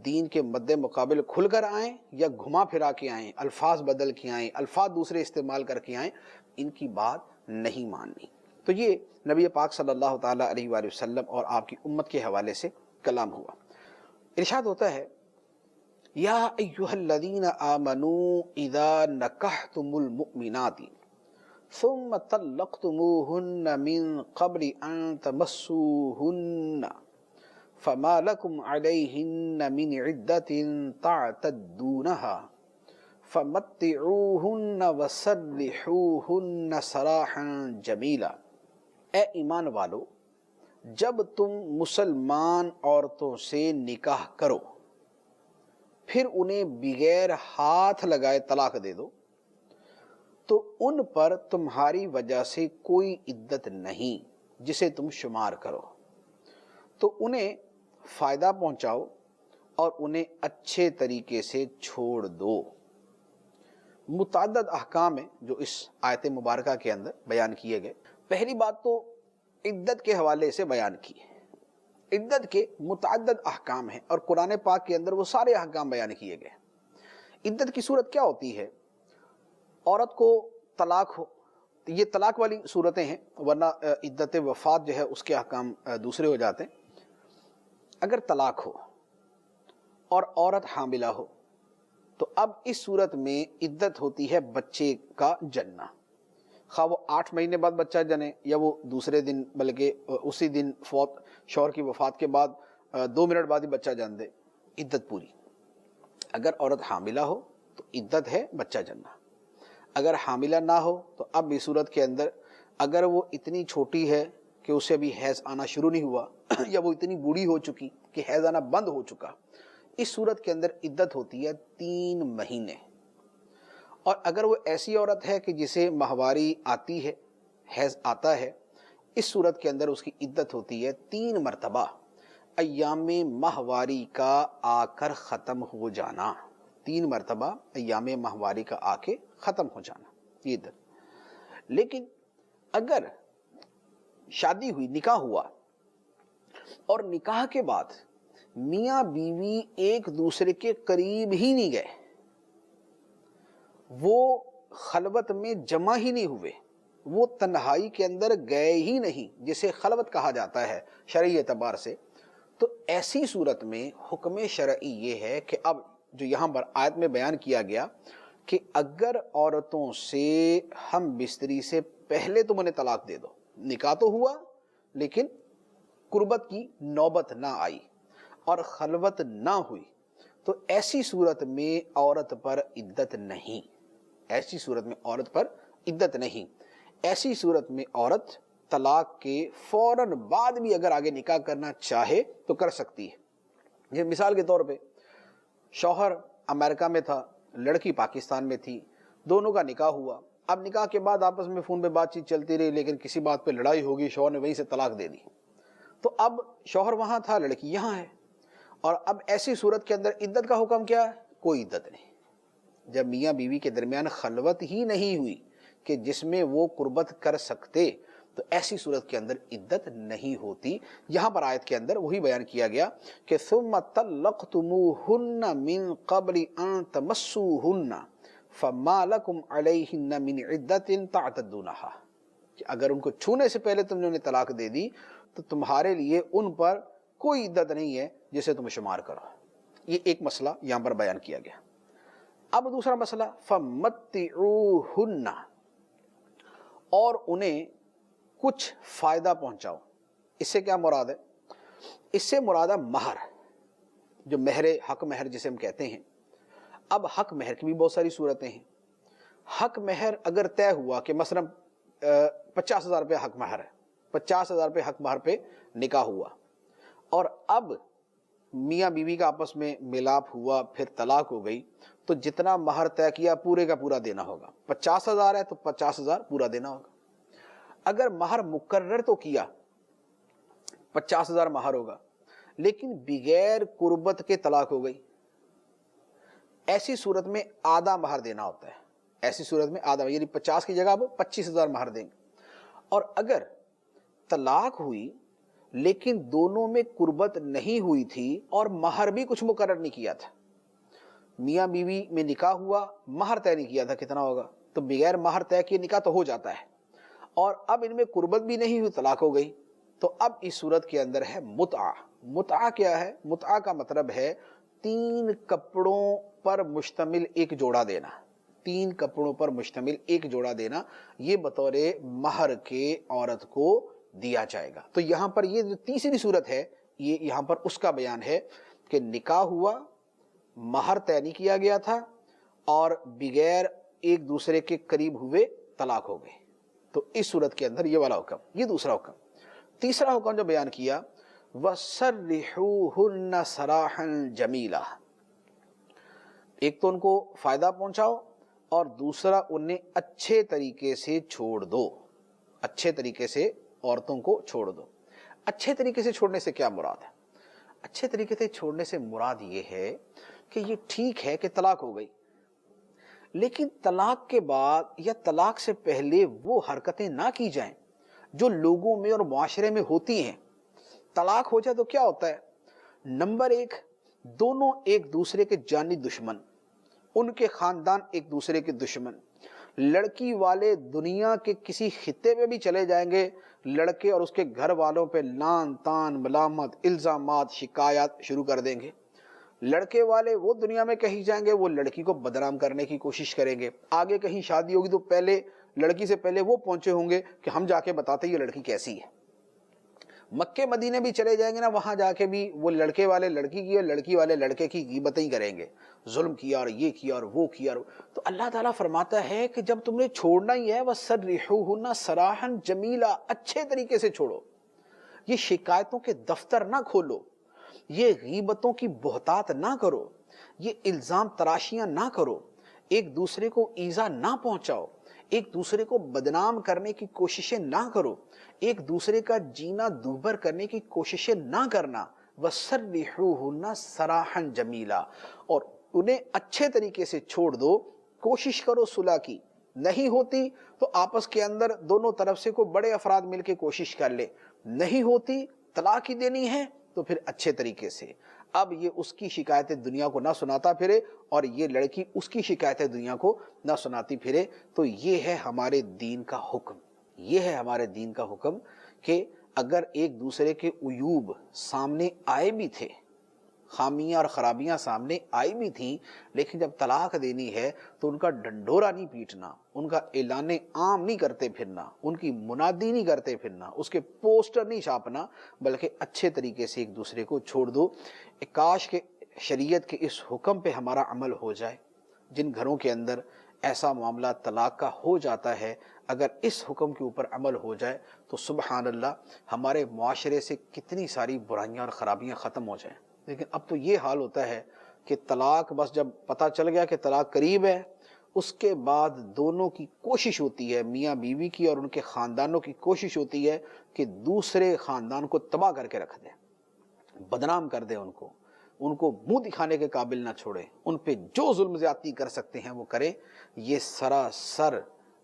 دین کے مد مقابل کھل کر آئیں یا گھما پھرا کے آئیں، الفاظ بدل کے آئیں، الفاظ دوسرے استعمال کر کے آئیں، ان کی بات نہیں ماننی۔ تو یہ نبی پاک صلی اللہ تعالیٰ علیہ وآلہ وسلم اور آپ کی امت کے حوالے سے کلام ہوا۔ ارشاد ہوتا ہے یا ایھا الذین آمنوا اذا نکحتم المؤمنات ثم طلقتموهن من قبل ان تمسوهن فما لكم عليهن من عدة تعتدونها فمتعوهن وسرحوهن سراحا جمیلا۔ اے ایمان والو، جب تم مسلمان عورتوں سے نکاح کرو پھر انہیں بغیر ہاتھ لگائے طلاق دے دو تو ان پر تمہاری وجہ سے کوئی عدت نہیں جسے تم شمار کرو، تو انہیں فائدہ پہنچاؤ اور انہیں اچھے طریقے سے چھوڑ دو۔ متعدد احکام ہیں جو اس آیت مبارکہ کے اندر بیان کیے گئے۔ پہلی بات تو عدت کے حوالے سے بیان کی ہے۔ عدت کے متعدد احکام ہیں اور قرآن پاک کے اندر وہ سارے احکام بیان کیے گئے۔ عدت کی صورت کیا ہوتی ہے؟ عورت کو طلاق ہو، یہ طلاق والی صورتیں ہیں، ورنہ عدت وفات جو ہے اس کے احکام دوسرے ہو جاتے ہیں۔ اگر طلاق ہو اور عورت حاملہ ہو تو اب اس صورت میں عدت ہوتی ہے بچے کا جننا، خواہ وہ 8 مہینے بعد بچہ جنے یا وہ دوسرے دن، بلکہ اسی دن شوہر کی وفات کے بعد 2 منٹ بعد ہی بچہ جن دے، عدت پوری۔ اگر عورت حاملہ ہو تو عدت ہے بچہ جننا۔ اگر حاملہ نہ ہو تو اب اس صورت کے اندر اگر وہ اتنی چھوٹی ہے کہ اسے ابھی حیض آنا شروع نہیں ہوا یا وہ اتنی بوڑھی ہو چکی کہ حیض آنا بند ہو چکا، اس صورت کے اندر عدت ہوتی ہے 3 مہینے۔ اور اگر وہ ایسی عورت ہے کہ جسے ماہواری آتی ہے، حیض آتا ہے، اس صورت کے اندر اس کی عدت ہوتی ہے 3 مرتبہ ایام ماہواری کا آ کر ختم ہو جانا۔ 3 مرتبہ ایام ماہواری کا آ کے ختم ہو جانا، یہ عدت۔ لیکن اگر شادی ہوئی، نکاح ہوا، اور نکاح کے بعد میاں بیوی ایک دوسرے کے قریب ہی نہیں گئے، وہ خلوت میں جمع ہی نہیں ہوئے، وہ تنہائی کے اندر گئے ہی نہیں، جسے خلوت کہا جاتا ہے شرعی اعتبار سے، تو ایسی صورت میں حکم شرعی یہ ہے کہ اب جو یہاں پر آیت میں بیان کیا گیا کہ اگر عورتوں سے ہم بستری سے پہلے تم انہیں طلاق دے دو، نکاح تو ہوا لیکن قربت کی نوبت نہ آئی اور خلوت نہ ہوئی، تو ایسی صورت میں عورت پر عدت نہیں، ایسی صورت میں عورت پر عدت نہیں۔ ایسی صورت میں عورت طلاق کے فوراً بعد بھی اگر آگے نکاح کرنا چاہے تو کر سکتی ہے۔ یہ مثال کے طور پہ شوہر امریکہ میں تھا، لڑکی پاکستان میں تھی، دونوں کا نکاح ہوا، اب نکاح کے بعد آپس میں فون پہ بات چیت چلتی رہی، لیکن کسی بات پہ لڑائی ہوگی، شوہر نے وہیں سے طلاق دے دی، تو اب شوہر وہاں تھا، لڑکی یہاں ہے، اور اب ایسی صورت کے اندر عدت کا حکم کیا ہے؟ کوئی عدت نہیں۔ جب میاں بیوی کے درمیان خلوت ہی نہیں ہوئی کہ جس میں وہ قربت کر سکتے، تو ایسی صورت کے اندر عدت نہیں ہوتی۔ یہاں پر آیت کے اندر وہی بیان کیا گیا کہ ثم طلقتموہن من قبل ان تمسوہن فما لکم علیہن من عدت تعتدونہا، کہ اگر ان کو چھونے سے پہلے تم نے انہیں طلاق دے دی تو تمہارے لیے ان پر کوئی عدت نہیں ہے جسے تم شمار کرو۔ یہ ایک مسئلہ یہاں پر بیان کیا گیا۔ اب دوسرا مسئلہ فمتعوہن، اور انہیں کچھ فائدہ پہنچاؤ۔ اس سے کیا مراد ہے؟ اس سے مراد ہے مہر، جو مہر، حق مہر جسے ہم کہتے ہیں۔ اب حق مہر کی بھی بہت ساری صورتیں ہیں۔ حق مہر اگر طے ہوا کہ مثلا 50,000 روپے حق مہر ہے، 50,000 روپے حق مہر پہ نکاح ہوا، اور اب میاں بیوی کا آپس میں ملاپ ہوا، پھر طلاق ہو گئی، تو جتنا مہر طے کیا پورے کا پورا دینا ہوگا۔ 50,000 ہے تو 50,000 پورا دینا ہوگا۔ اگر مہر مقرر تو کیا 50,000 مہر ہوگا، لیکن بغیر قربت کے طلاق ہو گئی، ایسی صورت میں آدھا مہر دینا ہوتا ہے۔ ایسی صورت میں آدھا، یعنی 50 کی جگہ اب 25,000 مہر دیں گے۔ اور اگر طلاق ہوئی لیکن دونوں میں قربت نہیں ہوئی تھی اور مہر بھی کچھ مقرر نہیں کیا تھا، میاں بیوی میں نکاح ہوا، مہر طے نہیں کیا تھا کتنا ہوگا، تو بغیر مہر طے کیے نکاح تو ہو جاتا ہے، اور اب ان میں قربت بھی نہیں ہوئی، طلاق ہو گئی، تو اب اس صورت کے اندر ہے متعہ۔ متعہ کیا ہے؟ متعہ کا مطلب ہے 3 کپڑوں پر مشتمل ایک جوڑا دینا، 3 کپڑوں پر مشتمل ایک جوڑا دینا، یہ بطور مہر کے عورت کو دیا جائے گا۔ تو یہاں پر یہ جو تیسری صورت ہے، یہ یہاں پر اس کا بیان ہے کہ نکاح ہوا، مہر طے نہیں کیا گیا تھا، اور بغیر ایک دوسرے کے قریب ہوئے طلاق ہو گئی، تو اس صورت کے اندر یہ والا حکم۔ یہ دوسرا حکم۔ تیسرا حکم جو بیان کیا، وَسَرِّحُوهُنَّ سَرَاحًا جَمِيلًا، ایک تو ان کو فائدہ پہنچاؤ، اور دوسرا انہیں اچھے طریقے سے چھوڑ دو۔ اچھے طریقے سے عورتوں کو چھوڑ دو۔ اچھے طریقے سے چھوڑنے سے کیا مراد ہے؟ اچھے طریقے سے چھوڑنے سے مراد یہ ہے کہ یہ ٹھیک ہے کہ طلاق ہو گئی، لیکن طلاق کے بعد یا طلاق سے پہلے وہ حرکتیں نہ کی جائیں جو لوگوں میں اور معاشرے میں ہوتی ہیں۔ طلاق ہو جائے تو کیا ہوتا ہے؟ نمبر ایک، دونوں ایک دوسرے کے جانی دشمن، ان کے خاندان ایک دوسرے کے دشمن، لڑکی والے دنیا کے کسی خطے میں بھی چلے جائیں گے، لڑکے اور اس کے گھر والوں پہ لان تان ملامت الزامات شکایات شروع کر دیں گے، لڑکے والے وہ دنیا میں کہیں جائیں گے، وہ لڑکی کو بدنام کرنے کی کوشش کریں گے، آگے کہیں شادی ہوگی تو پہلے لڑکی سے پہلے وہ پہنچے ہوں گے کہ ہم جا کے بتاتے یہ لڑکی کیسی ہے۔ مکے مدینے بھی چلے جائیں گے نا، وہاں جا کے بھی وہ لڑکے والے لڑکی کی اور لڑکی والے لڑکے کی غیبتیں ہی کریں گے، ظلم کیا اور یہ کیا اور وہ کیا۔ تو اللہ تعالیٰ فرماتا ہے کہ جب تم نے چھوڑنا ہی ہے وَسَرِّحُوهُنَّ سَرَاحًا جَمِيلًا، اچھے طریقے سے چھوڑو، یہ شکایتوں کے دفتر نہ کھولو، یہ غیبتوں کی بہتات نہ کرو، یہ الزام تراشیاں نہ کرو، ایک دوسرے کو ایذا نہ پہنچاؤ، ایک دوسرے کو بدنام کرنے کی کوششیں نہ کرو، ایک دوسرے کا جینا دوبھر کرنے کی کوششیں نہ کرنا۔ وَسَرِّحُوهُنَّ سَرَاحًا جَمِيلًا، اور انہیں اچھے طریقے سے چھوڑ دو، کوشش کرو صلح کی، نہیں ہوتی تو آپس کے اندر دونوں طرف سے کوئی بڑے افراد مل کے کوشش کر لے، نہیں ہوتی طلاق ہی دینی ہے تو پھر اچھے طریقے سے۔ اب یہ اس کی شکایتیں دنیا کو نہ سناتا پھرے اور یہ لڑکی اس کی شکایتیں دنیا کو نہ سناتی پھرے۔ تو یہ ہے ہمارے دین کا حکم، یہ ہے ہمارے دین کا حکم کہ اگر ایک دوسرے کے عیوب سامنے آئے بھی تھے، خامیاں اور خرابیاں سامنے آئی بھی تھیں، لیکن جب طلاق دینی ہے تو ان کا ڈنڈورا نہیں پیٹنا، ان کا اعلان عام نہیں کرتے پھرنا، ان کی منادی نہیں کرتے پھرنا، اس کے پوسٹر نہیں چھاپنا، بلکہ اچھے طریقے سے ایک دوسرے کو چھوڑ دو۔ کاش کہ شریعت کے اس حکم پہ ہمارا عمل ہو جائے۔ جن گھروں کے اندر ایسا معاملہ طلاق کا ہو جاتا ہے، اگر اس حکم کے اوپر عمل ہو جائے تو سبحان اللہ ہمارے معاشرے سے کتنی ساری برائیاں اور خرابیاں ختم ہو جائیں۔ لیکن اب تو یہ حال ہوتا ہے کہ طلاق بس جب پتہ چل گیا کہ طلاق قریب ہے، اس کے بعد دونوں کی کوشش ہوتی ہے، میاں بیوی کی اور ان کے خاندانوں کی کوشش ہوتی ہے کہ دوسرے خاندان کو تباہ کر کے رکھ دیں، بدنام کر دیں، ان کو منہ دکھانے کے قابل نہ چھوڑے، ان پہ جو ظلم زیادتی کر سکتے ہیں وہ کرے۔ یہ سراسر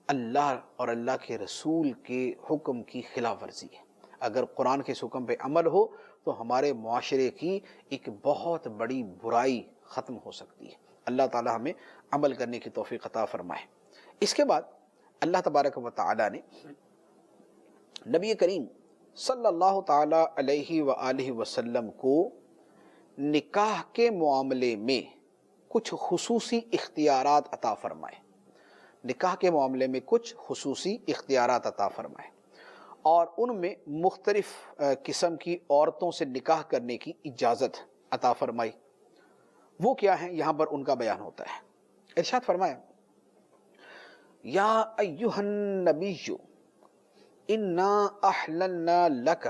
اللہ اور اللہ کے رسول کے حکم کی خلاف ورزی ہے۔ اگر قرآن کے اس حکم پہ عمل ہو تو ہمارے معاشرے کی ایک بہت بڑی برائی ختم ہو سکتی ہے۔ اللہ تعالی ہمیں عمل کرنے کی توفیق عطا فرمائے۔ اس کے بعد اللہ تبارک و تعالی نے نبی کریم صلی اللہ تعالی علیہ وآلہ وسلم کو نکاح کے معاملے میں کچھ خصوصی اختیارات عطا فرمائے، نکاح کے معاملے میں کچھ خصوصی اختیارات عطا فرمائے، اور ان میں مختلف قسم کی عورتوں سے نکاح کرنے کی اجازت عطا فرمائی۔ وہ کیا ہیں؟ یہاں پر ان کا بیان ہوتا ہے۔ ارشاد فرمایا، یا ایہا النبی انا احللنا لک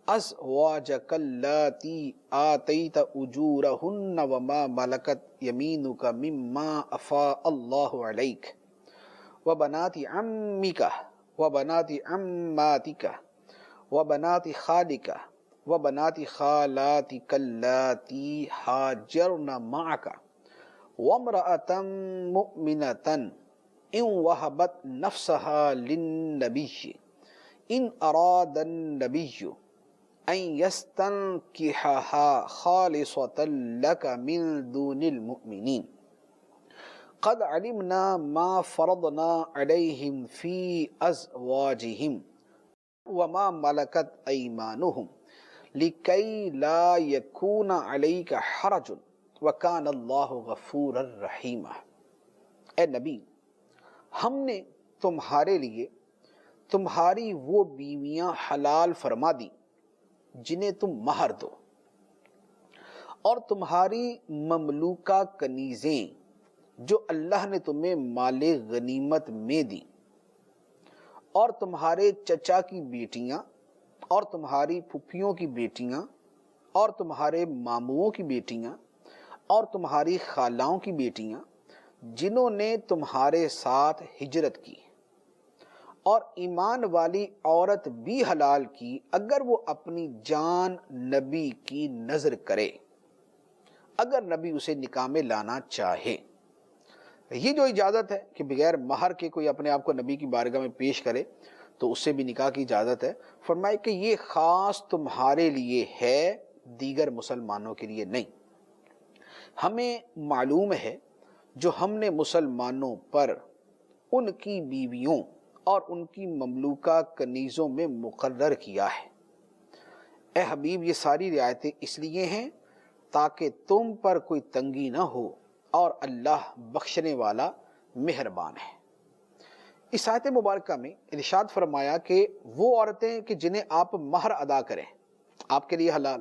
ازواجک اللاتی آتیت اجورہن وما ملکت یمینک مما افاء اللہ علیک وبنات عمک وبنات عماتک وبنات خالک وبنات خالاتک اللاتی حاجرن معک وامرأة مؤمنة ان وهبت نفسها للنبی ان اراد النبی ان يستنكحها خالصة لك من دون المؤمنين قد علمنا ما فرضنا عليهم في ازواجهم وما ملكت ايمانهم لكي لا يكون عليك حرج وكان الله غفورا رحيما۔ اے نبی، ہم نے تمہارے لیے تمہاری وہ بیویاں حلال فرما دی جنہیں تم مہر دو، اور تمہاری مملوکہ کنیزیں جو اللہ نے تمہیں مال غنیمت میں دی، اور تمہارے چچا کی بیٹیاں اور تمہاری پھپھیوں کی بیٹیاں اور تمہارے ماموؤں کی بیٹیاں اور تمہاری خالاؤں کی بیٹیاں جنہوں نے تمہارے ساتھ ہجرت کی، اور ایمان والی عورت بھی حلال کی اگر وہ اپنی جان نبی کی نذر کرے، اگر نبی اسے نکاح میں لانا چاہے۔ یہ جو اجازت ہے کہ بغیر مہر کے کوئی اپنے آپ کو نبی کی بارگاہ میں پیش کرے تو اس سے بھی نکاح کی اجازت ہے۔ فرمائے کہ یہ خاص تمہارے لیے ہے، دیگر مسلمانوں کے لیے نہیں۔ ہمیں معلوم ہے جو ہم نے مسلمانوں پر ان کی بیویوں اور ان کی مملوکہ کنیزوں میں مقرر کیا ہے۔ اے حبیب، یہ ساری رعایتیں اس لیے ہیں تاکہ تم پر کوئی تنگی نہ ہو، اور اللہ بخشنے والا مہربان ہے۔ اس آیت مبارکہ میں ارشاد فرمایا کہ وہ عورتیں کہ جنہیں آپ مہر ادا کریں آپ کے لیے حلال،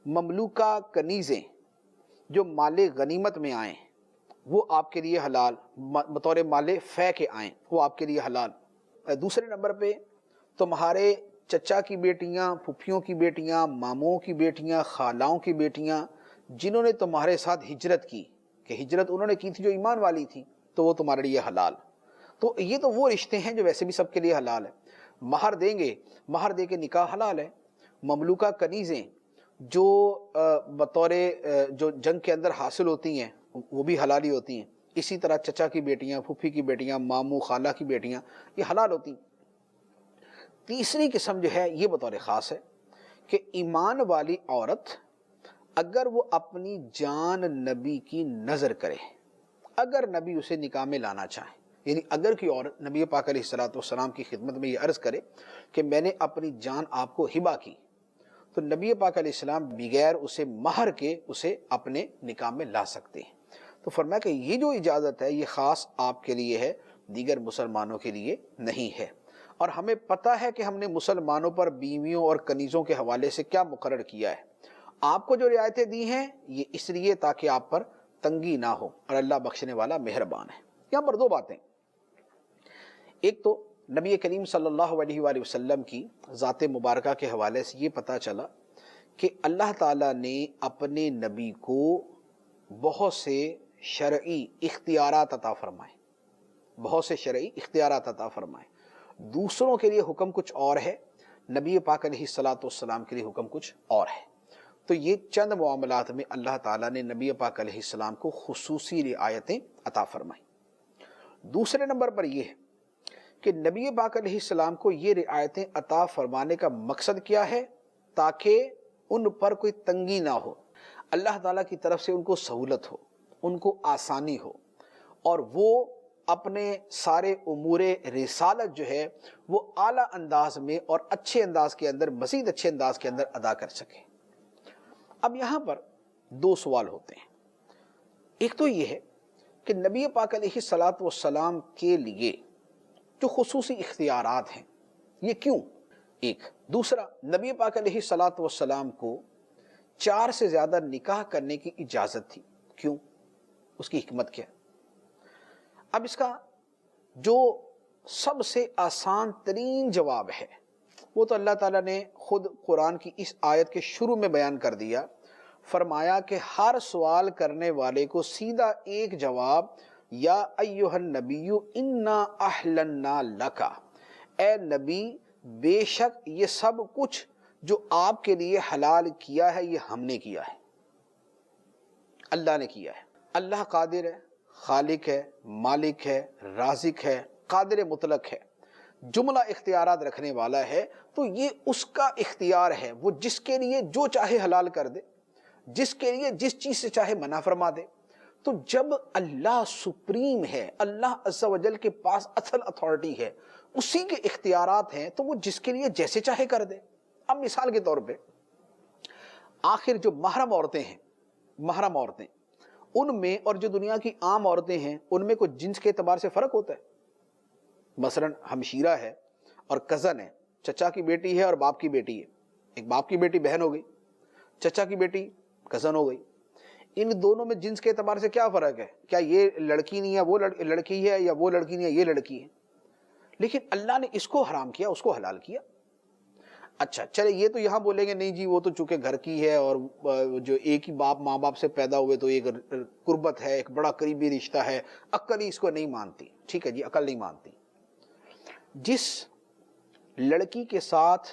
مملوکہ کنیزیں جو مال غنیمت میں آئیں وہ آپ کے لیے حلال، بطور مال فے کے آئیں وہ آپ کے لیے حلال۔ دوسرے نمبر پہ تمہارے چچا کی بیٹیاں، پھپھیوں کی بیٹیاں، ماموں کی بیٹیاں، خالاؤں کی بیٹیاں جنہوں نے تمہارے ساتھ ہجرت کی، کہ ہجرت انہوں نے کی تھی جو ایمان والی تھی، تو وہ تمہارے لیے حلال۔ تو یہ تو وہ رشتے ہیں جو ویسے بھی سب کے لیے حلال ہے۔ مہر دیں گے، مہر دے کے نکاح حلال ہے۔ مملوکہ کنیزیں جو بطور جو جنگ کے اندر حاصل ہوتی ہیں وہ بھی حلالی ہوتی ہیں۔ اسی طرح چچا کی بیٹیاں، پھوپھی کی بیٹیاں، ماموں خالہ کی بیٹیاں یہ حلال ہوتی ہیں۔ تیسری قسم جو ہے یہ بطور خاص ہے کہ ایمان والی عورت اگر وہ اپنی جان نبی کی نذر کرے، اگر نبی اسے نکاح میں لانا چاہے، یعنی اگر کوئی عورت نبی پاک علیہ الصلوۃ والسلام کی خدمت میں یہ عرض کرے کہ میں نے اپنی جان آپ کو ہبہ کی، تو نبی پاک علیہ السلام بغیر اسے مہر کے اسے اپنے نکاح میں لا سکتے ہیں۔ تو فرمایا کہ یہ جو اجازت ہے یہ خاص آپ کے لیے ہے، دیگر مسلمانوں کے لیے نہیں ہے۔ اور ہمیں پتہ ہے کہ ہم نے مسلمانوں پر بیویوں اور کنیزوں کے حوالے سے کیا مقرر کیا ہے۔ آپ کو جو رعایتیں دی ہیں یہ اس لیے تاکہ آپ پر تنگی نہ ہو، اور اللہ بخشنے والا مہربان ہے۔ یہاں پر دو باتیں، ایک تو نبی کریم صلی اللہ علیہ وآلہ وسلم کی ذات مبارکہ کے حوالے سے یہ پتہ چلا کہ اللہ تعالیٰ نے اپنے نبی کو بہت سے شرعی اختیارات عطا فرمائے، بہت سے شرعی اختیارات عطا فرمائے۔ دوسروں کے لیے حکم کچھ اور ہے، نبی پاک علیہ الصلوۃ والسلام کے لیے حکم کچھ اور ہے۔ تو یہ چند معاملات میں اللہ تعالیٰ نے نبی پاک علیہ السلام کو خصوصی رعایتیں عطا فرمائیں۔ دوسرے نمبر پر یہ ہے کہ نبی پاک علیہ السلام کو یہ رعایتیں عطا فرمانے کا مقصد کیا ہے؟ تاکہ ان پر کوئی تنگی نہ ہو، اللہ تعالیٰ کی طرف سے ان کو سہولت ہو، ان کو آسانی ہو، اور وہ اپنے سارے امور رسالت جو ہے وہ اعلیٰ انداز میں اور اچھے انداز کے اندر، مزید اچھے انداز کے اندر ادا کر سکے۔ اب یہاں پر دو سوال ہوتے ہیں۔ ایک تو یہ ہے کہ نبی پاک علیہ الصلوۃ والسلام کے لیے جو خصوصی اختیارات ہیں یہ کیوں؟ ایک دوسرا، نبی پاک علیہ الصلوۃ والسلام کو 4 سے زیادہ نکاح کرنے کی اجازت تھی، کیوں؟ اس کی حکمت کیا ہے؟ اب اس کا جو سب سے آسان ترین جواب ہے وہ تو اللہ تعالیٰ نے خود قرآن کی اس آیت کے شروع میں بیان کر دیا۔ فرمایا کہ ہر سوال کرنے والے کو سیدھا ایک جواب، یا ایھا النبی انا احللنا لک، اے نبی بے شک یہ سب کچھ جو آپ کے لیے حلال کیا ہے یہ ہم نے کیا ہے، اللہ نے کیا ہے۔ اللہ قادر ہے، خالق ہے، مالک ہے، رازق ہے، قادر مطلق ہے، جملہ اختیارات رکھنے والا ہے۔ تو یہ اس کا اختیار ہے، وہ جس کے لیے جو چاہے حلال کر دے، جس کے لیے جس چیز سے چاہے منع فرما دے۔ تو جب اللہ سپریم ہے، اللہ عز و جل کے پاس اصل اتھارٹی ہے، اسی کے اختیارات ہیں، تو وہ جس کے لیے جیسے چاہے کر دے۔ اب مثال کے طور پہ آخر جو محرم عورتیں ہیں، محرم عورتیں، ان میں اور جو دنیا کی عام عورتیں ہیں ان میں کوئی جنس کے اعتبار سے فرق ہوتا ہے؟ مثلا ہمشیرہ ہے اور کزن ہے، چچا کی بیٹی ہے اور باپ کی بیٹی ہے، ایک باپ کی بیٹی بہن ہو گئی، چچا کی بیٹی کزن ہو گئی۔ ان دونوں میں جنس کے اعتبار سے کیا فرق ہے؟ کیا یہ لڑکی نہیں ہے وہ لڑکی ہے، یا وہ لڑکی نہیں ہے یہ لڑکی ہے؟ لیکن اللہ نے اس کو حرام کیا، اس کو حلال کیا۔ اچھا چلے یہ تو یہاں بولیں گے نہیں جی وہ تو چونکہ گھر کی ہے اور جو ایک ہی باپ ماں باپ سے پیدا ہوئے تو ایک قربت ہے، ایک بڑا قریبی رشتہ ہے، عقل ہی اس کو نہیں مانتی۔ ٹھیک ہے جی، عقل نہیں مانتی۔ جس لڑکی کے ساتھ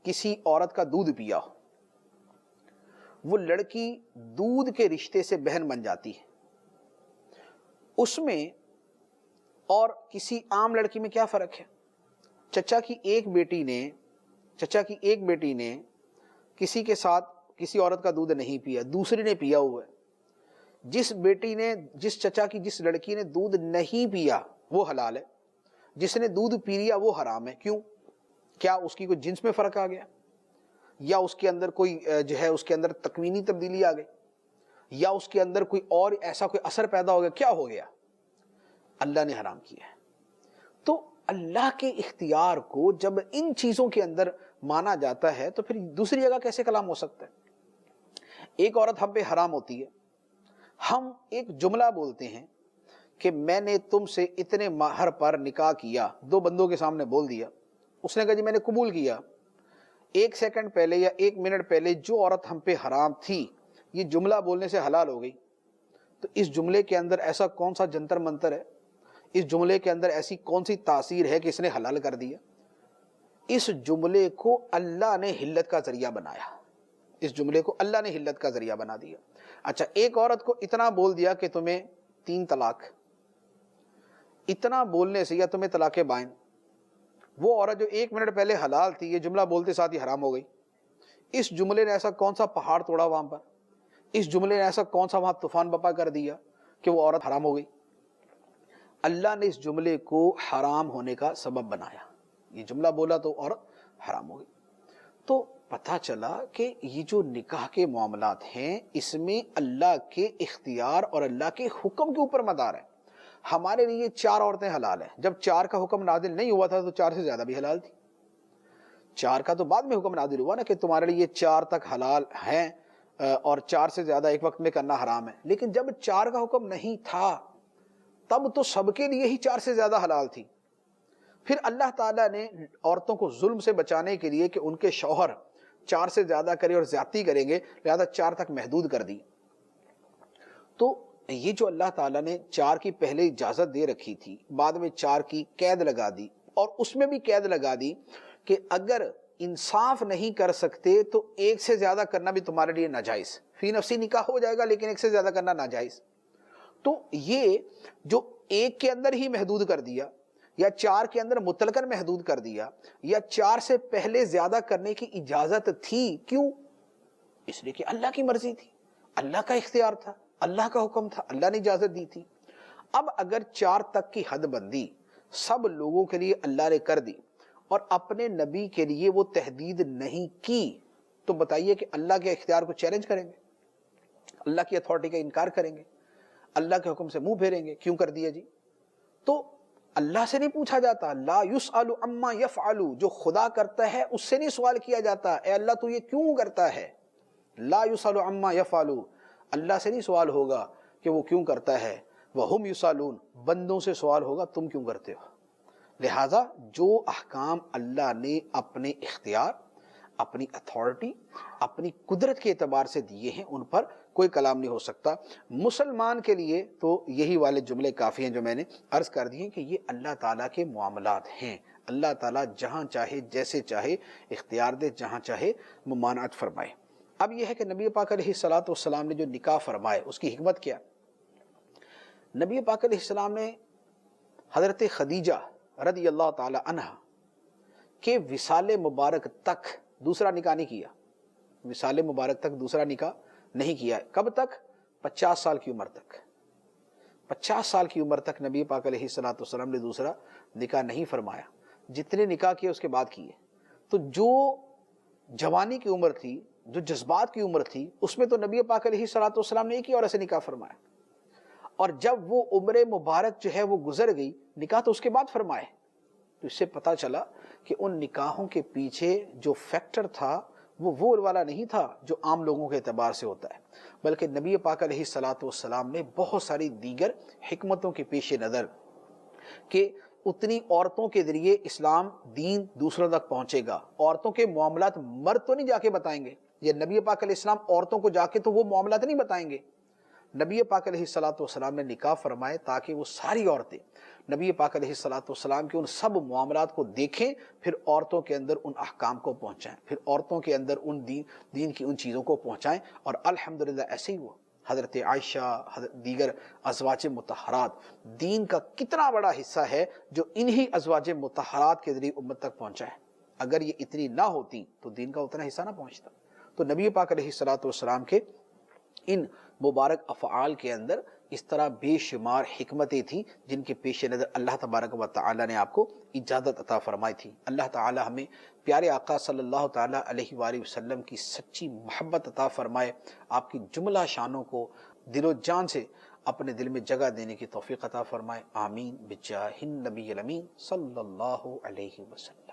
کسی عورت کا دودھ پیا ہو، وہ لڑکی دودھ کے رشتے سے بہن بن جاتی ہے۔ اس میں اور کسی عام لڑکی میں کیا فرق ہے؟ چچا کی ایک بیٹی نے کسی کے ساتھ کسی عورت کا دودھ نہیں پیا، دوسری نے پیا ہوا ہے۔ جس چچا کی جس لڑکی نے دودھ نہیں پیا وہ حلال ہے، جس نے دودھ پی لیا وہ حرام ہے۔ کیوں؟ کیا اس کی کوئی جنس میں فرق آ گیا، یا اس کے اندر کوئی اس کے اندر تکوینی تبدیلی آ گئی، یا اس کے اندر کوئی اور ایسا کوئی اثر پیدا ہو گیا؟ کیا ہو گیا؟ اللہ نے حرام کیا ہے۔ تو اللہ کے اختیار کو جب ان چیزوں کے اندر مانا جاتا ہے تو پھر دوسری جگہ کیسے کلام ہو سکتا ہے؟ ایک عورت ہم پہ حرام ہوتی ہے، ہم ایک جملہ بولتے ہیں کہ میں نے تم سے اتنے مہر پر نکاح کیا، دو بندوں کے سامنے بول دیا، اس نے کہا جی میں نے قبول کیا۔ ایک سیکنڈ پہلے یا ایک منٹ پہلے جو عورت ہم پہ حرام تھی یہ جملہ بولنے سے حلال ہو گئی، تو اس جملے کے اندر ایسا کون سا جنتر منتر ہے، اس جملے کے اندر ایسی کون سی تاثیر ہے کہ اس نے حلال کر دیا؟ اس جملے کو اللہ نے حلت کا ذریعہ بنایا، اس جملے کو اللہ نے حلت کا ذریعہ بنا دیا۔ اچھا، ایک عورت کو اتنا بول دیا کہ تمہیں 3 طلاق، اتنا بولنے سے یا تمہیں طلاق بائن، وہ عورت جو 1 منٹ پہلے حلال تھی یہ جملہ بولتے ساتھ ہی حرام ہو گئی۔ اس جملے نے ایسا کون سا پہاڑ توڑا وہاں پر، اس جملے نے ایسا کون سا وہاں طوفان بپا کر دیا کہ وہ عورت حرام ہو گئی؟ اللہ نے اس جملے کو حرام ہونے کا سبب بنایا، یہ جملہ بولا تو عورت حرام ہو گئی۔ تو پتہ چلا کہ یہ جو نکاح کے معاملات ہیں اس میں اللہ کے اختیار اور اللہ کے حکم کے اوپر مدار ہے۔ ہمارے لیے 4 عورتیں حلال ہیں، جب 4 کا حکم نازل نہیں ہوا تھا تو 4 سے زیادہ بھی حلال تھی۔ 4 کا تو بعد میں حکم نازل ہوا نا کہ تمہارے لیے 4 تک حلال ہیں اور 4 سے زیادہ ایک وقت میں کرنا حرام ہے، لیکن جب 4 کا حکم نہیں تھا تب تو سب کے لیے ہی 4 سے زیادہ حلال تھی۔ پھر اللہ تعالیٰ نے عورتوں کو ظلم سے بچانے کے لیے کہ ان کے شوہر 4 سے زیادہ کرے اور زیادتی کریں گے لہذا 4 تک محدود کر دی۔ تو یہ جو اللہ تعالیٰ نے 4 کی پہلے اجازت دے رکھی تھی، بعد میں 4 کی قید لگا دی، اور اس میں بھی قید لگا دی کہ اگر انصاف نہیں کر سکتے تو 1 سے زیادہ کرنا بھی تمہارے لیے ناجائز، فی نفسی نکاح ہو جائے گا لیکن 1 سے زیادہ کرنا ناجائز۔ تو یہ جو 1 کے اندر ہی محدود کر دیا یا 4 کے اندر مطلقاً محدود کر دیا یا 4 سے پہلے زیادہ کرنے کی اجازت تھی، کیوں؟ اس لیے کہ اللہ کی مرضی تھی، اللہ کا اختیار تھا، اللہ کا حکم تھا، اللہ نے اجازت دی تھی۔ اب اگر 4 تک کی حد بندی سب لوگوں کے لیے اللہ نے کر دی اور اپنے نبی کے لیے وہ تحدید نہیں کی تو بتائیے کہ اللہ کے اختیار کو چیلنج کریں گے، اللہ کی اتھارٹی کا انکار کریں گے، اللہ کے حکم سے منہ پھیریں گے؟ کیوں کر دیا جی؟ تو اللہ سے نہیں پوچھا جاتا، لا یسأل عما یفعل، جو خدا کرتا ہے اس سے نہیں سوال کیا جاتا اے اللہ تو یہ کیوں کرتا ہے۔ لا یسأل عما یفعل، اللہ سے نہیں سوال ہوگا کہ وہ کیوں کرتا ہے، وہم یسألون، بندوں سے سوال ہوگا تم کیوں کرتے ہو۔ لہٰذا جو احکام اللہ نے اپنے اختیار، اپنی اتھارٹی، اپنی قدرت کے اعتبار سے دیے ہیں ان پر کوئی کلام نہیں ہو سکتا۔ مسلمان کے لیے تو یہی والے جملے کافی ہیں جو میں نے عرض کر دیے کہ یہ اللہ تعالیٰ کے معاملات ہیں، اللہ تعالیٰ جہاں چاہے جیسے چاہے اختیار دے، جہاں چاہے ممانعت فرمائے۔ اب یہ ہے کہ نبی پاک علیہ الصلوۃ والسلام نے جو نکاح فرمائے اس کی حکمت کیا؟ نبی پاک علیہ السلام نے حضرت خدیجہ رضی اللہ تعالی عنہ کے وصال مبارک تک دوسرا نکاح نہیں کیا، وصال مبارک تک دوسرا نکاح نہیں کیا۔ کب تک؟ 50 سال کی عمر تک۔ 50 سال کی عمر تک نبی پاک علیہ الصلوۃ والسلام نے دوسرا نکاح نہیں فرمایا، جتنے نکاح کیے اس کے بعد کیے۔ تو جو جوانی کی عمر تھی، جو جذبات کی عمر تھی، اس میں تو نبی پاک علیہ الصلوۃ والسلام نے ایک ہی عورت سے نکاح فرمایا، اور جب وہ عمر مبارک جو ہے وہ گزر گئی، نکاح تو اس کے بعد فرمائے۔ تو اس سے پتہ چلا کہ ان نکاحوں کے پیچھے جو فیکٹر تھا وہ والا نہیں تھا جو عام لوگوں کے اعتبار سے ہوتا ہے، بلکہ نبی پاک علیہ الصلوۃ والسلام نے بہت ساری دیگر حکمتوں کے پیش نظر کہ اتنی عورتوں کے ذریعے اسلام دین دوسروں تک پہنچے گا، عورتوں کے معاملات مرد تو نہیں جا کے بتائیں گے، یہ نبی پاک علیہ السلام عورتوں کو جا کے تو وہ معاملات نہیں بتائیں گے، نبی پاک علیہ الصلوۃ والسلام نے نکاح فرمائے تاکہ وہ ساری عورتیں نبی پاک علیہ الصلوۃ والسلام کے ان سب معاملات کو دیکھیں، پھر عورتوں کے اندر ان احکام کو پہنچائیں، پھر عورتوں کے اندر ان دین کی ان چیزوں کو پہنچائیں، اور الحمدللہ ایسے ہی ہوا۔ حضرت عائشہ، دیگر ازواج مطہرات، دین کا کتنا بڑا حصہ ہے جو انہی ازواج مطہرات کے ذریعے امت تک پہنچا ہے۔ اگر یہ اتنی نہ ہوتی تو دین کا اتنا حصہ نہ پہنچتا۔ تو نبی پاک علیہ الصلوۃ والسلام کے ان مبارک افعال کے اندر اس طرح بے شمار حکمتیں تھیں جن کے پیش نظر اللہ تبارک و تعالی نے آپ کو اجازت عطا فرمائی تھی۔ اللہ تعالی ہمیں پیارے آقا صلی اللہ تعالی علیہ وآلہ وسلم کی سچی محبت عطا فرمائے، آپ کی جملہ شانوں کو دل و جان سے اپنے دل میں جگہ دینے کی توفیق عطا فرمائے، آمین بجاہ النبی الامین صلی اللہ علیہ وسلم۔